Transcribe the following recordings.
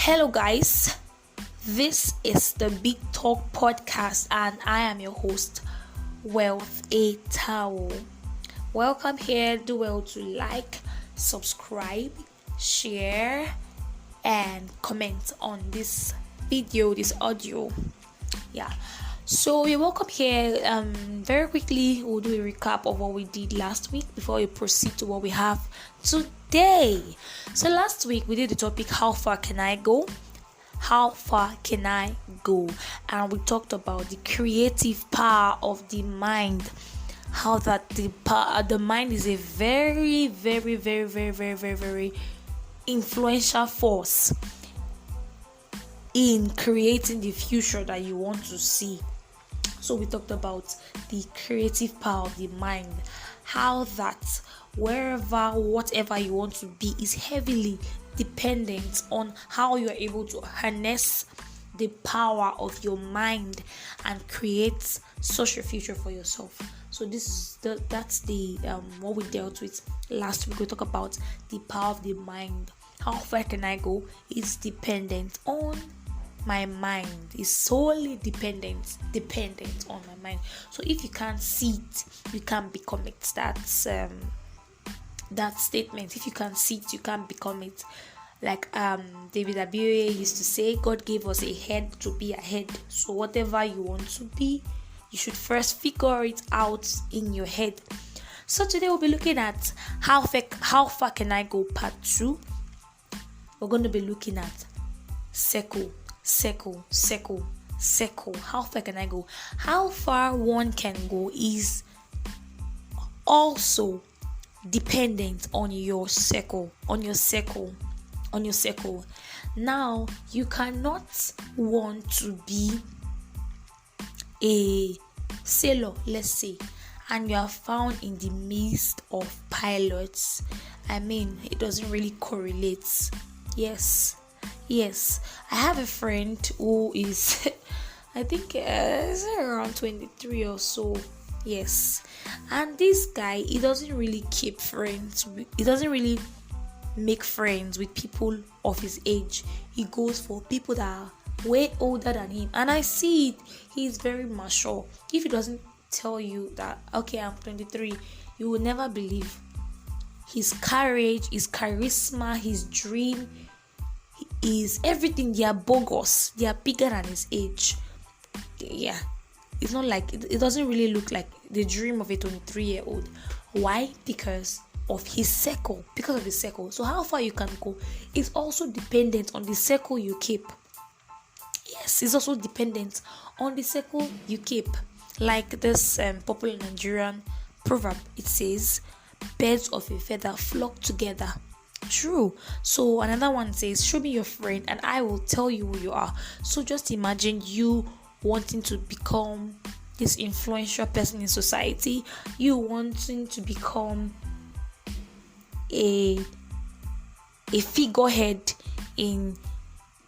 Hello, guys. This is the Big Talk podcast, and I am your host, Wealth A Towel. Welcome here. Do well to like, subscribe, share, and comment on this video, this audio. Yeah. So you're welcome here. Very quickly, we'll do a recap of what we did last week before we proceed to what we have today. So last week we did the topic, how far can I go? How far can I go? And we talked about the creative power of the mind. How that the mind is a very, very, very, very, very, very, very influential force in creating the future that you want to see. So we talked about the creative power of the mind, how that whatever you want to be is heavily dependent on how you are able to harness the power of your mind and create such a future for yourself. So that's the what we dealt with last week. We talked about the power of the mind. How far can I go? It's dependent on my mind. Is solely dependent on my mind. So if you can't see it, you can't become it. That's that statement. If you can't see it, you can't become it. Like David Abiyoye used to say, God gave us a head to be a head. So whatever you want to be, you should first figure it out in your head. So today we'll be looking at how far can I go, part 2. We're going to be looking at circle. How far can I go? How far one can go is also dependent on your circle. Now, you cannot want to be a sailor, let's say, and you are found in the midst of pilots. It doesn't really correlate. Yes, I have a friend who is I think around 23 or so. Yes, and this guy, he doesn't really keep friends. He doesn't really make friends with people of his age. He goes for people that are way older than him, and I see it. He's very mature. If he doesn't tell you that, okay, I'm 23, you will never believe. His courage, his charisma, his dream, is everything. They are bogus. They are bigger than his age. Yeah, it's not like it doesn't really look like the dream of a 23-year-old. Why? Because of his circle. So how far you can go is also dependent on the circle you keep. Yes, it's also dependent on the circle you keep. Like this popular Nigerian proverb, it says, birds of a feather flock together. True. So another one says, show me your friend and I will tell you who you are. So just imagine you wanting to become this influential person in society, you wanting to become a figurehead in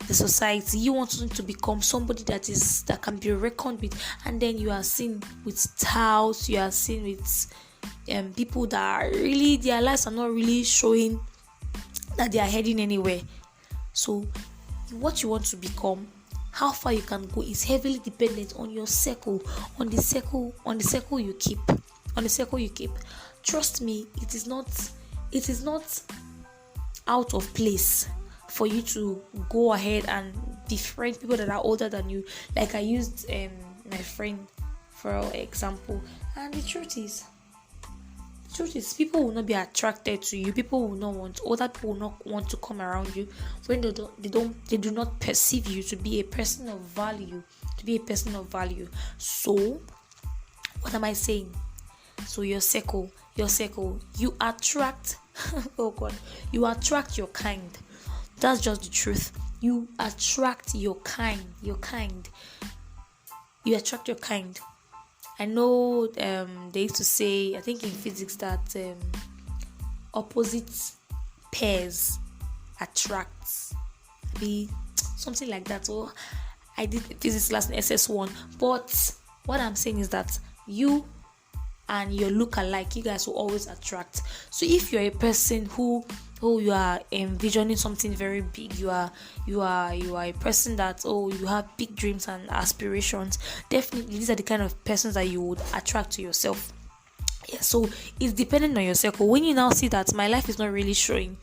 the society, you want to become somebody that can be reckoned with, and then you are seen with touts, you are seen with people that are really, their lives are not really showing that they are heading anywhere. So what you want to become, how far you can go, is heavily dependent on your circle, on the circle you keep. Trust me, it is not out of place for you to go ahead and befriend people that are older than you. Like I used my friend for example, and the truth is people will not be attracted to you. Other people will not want to come around you when they do not perceive you to be a person of value. So what am I saying? So your circle, you attract oh God, you attract your kind. That's just the truth. You attract your kind. You attract your kind. I know they used to say, I think in physics, that opposite pairs attracts, be something like that. So I did physics class in SS1, but what I'm saying is that you and your look alike, you guys will always attract. So if you're a person who you are envisioning something very big, you are a person that you have big dreams and aspirations, definitely these are the kind of persons that you would attract to yourself. Yeah, so it's dependent on your circle. When you now see that my life is not really showing,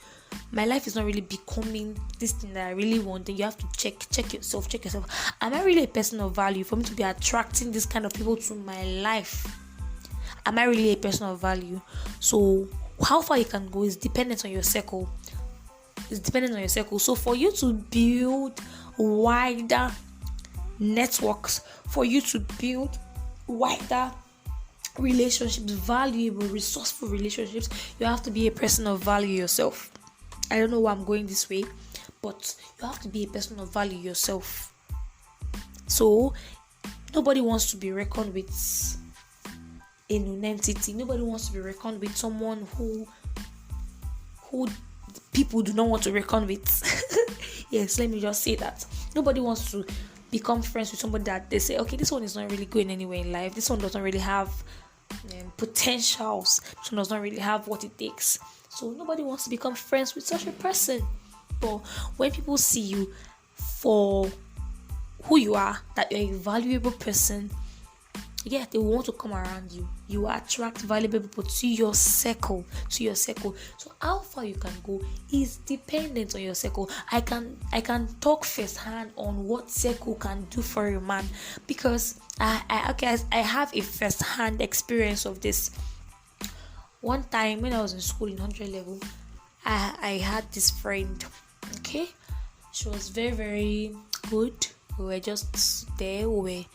my life is not really becoming this thing that I really want, then you have to check yourself. Am I really a person of value for me to be attracting this kind of people to my life? Am I really a person of value? So how far you can go is dependent on your circle. It's dependent on your circle. So for you to build wider networks, for you to build wider relationships, valuable, resourceful relationships, you have to be a person of value yourself. I don't know why I'm going this way, but you have to be a person of value yourself. So nobody wants to be reckoned with a non-entity. Nobody wants to be reckoned with someone who people do not want to reckon with. Yes, let me just say that. Nobody wants to become friends with somebody that they say, okay, this one is not really going anywhere in life. This one doesn't really have potentials. This one does not really have what it takes. So nobody wants to become friends with such a person. But when people see you for who you are, that you're a valuable person, yeah, they want to come around you. You attract valuable people to your circle. So how far you can go is dependent on your circle. I can talk firsthand on what circle can do for a man, because I have a firsthand experience of this. One time when I was in school in 100 level, I had this friend. Okay, she was very, very good. We were just there. We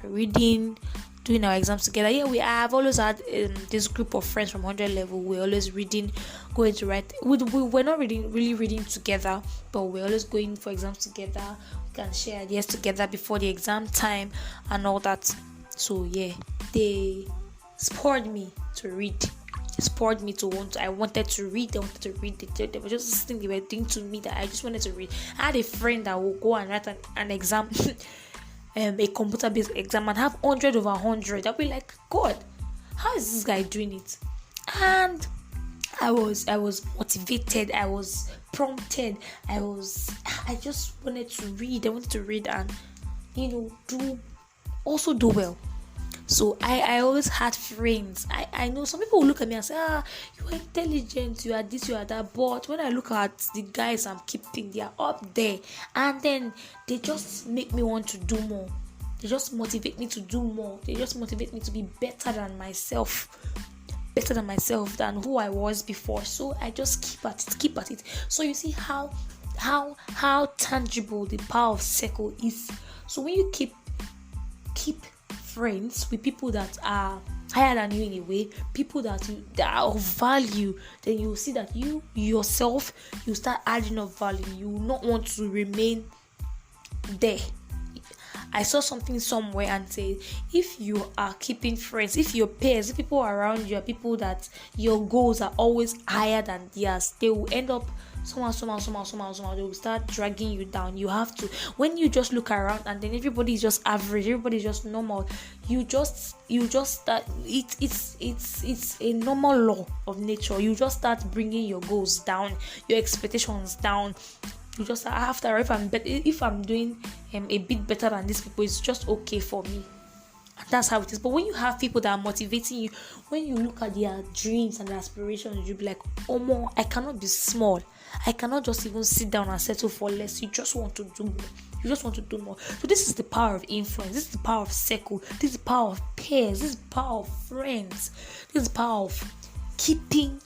were reading, doing our exams together. Yeah, I've always had this group of friends from 100 level. We're always reading, going to write. We're not really reading together, but we're always going for exams together. We can share ideas together before the exam time and all that. So yeah, they spurred me to read. I wanted to read. They were just this thing they were doing to me that I just wanted to read. I had a friend that would go and write an exam. A computer-based exam and have 100 over 100. I'll be like, God, how is this guy doing it? And I was motivated. I was prompted. I just wanted to read. I wanted to read and do well. So I always had friends. I know some people will look at me and say, you are intelligent, you are this, you are that. But when I look at the guys I'm keeping, they are up there. And then they just make me want to do more. They just motivate me to do more. They just motivate me to be better than myself, than who I was before. So I just keep at it. So you see how tangible the power of circle is. So when you keep friends with people that are higher than you in a way, people that are of value, then you will see that you yourself, you start adding up value. You will not want to remain there. I saw something somewhere and said, if you are keeping friends, if your peers, if people around you are people that your goals are always higher than theirs, they will end up somehow they will start dragging you down. You have to, when you just look around and then everybody is just average, everybody is just normal, you just start, it's a normal law of nature. You just start bringing your goals down, your expectations down. You just, after, if I'm doing a bit better than these people, it's just okay for me. And that's how it is. But when you have people that are motivating you, when you look at their dreams and their aspirations, you'll be like, oh more, I cannot be small. I cannot just even sit down and settle for less. You just want to do more. So this is the power of influence. This is the power of circle. This is the power of peers. This is the power of friends. This is the power of keeping,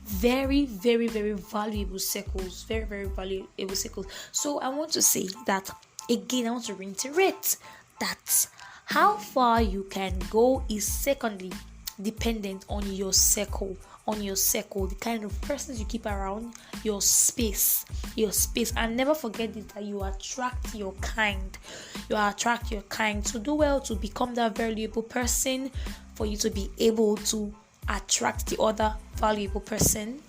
very, very, very valuable circles. Very, very valuable circles. So I want to say that again. I want to reiterate that how far you can go is secondly dependent on your circle, the kind of persons you keep around, your space, and never forget that you attract your kind. To do well, to become that valuable person, for you to be able to attract the other valuable person,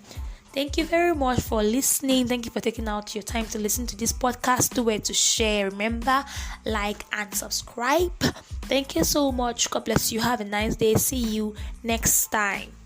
Thank you very much for listening. Thank you for taking out your time to listen to this podcast. Do it to share. Remember, like and subscribe. Thank you so much. God bless you. Have a nice day. See you next time.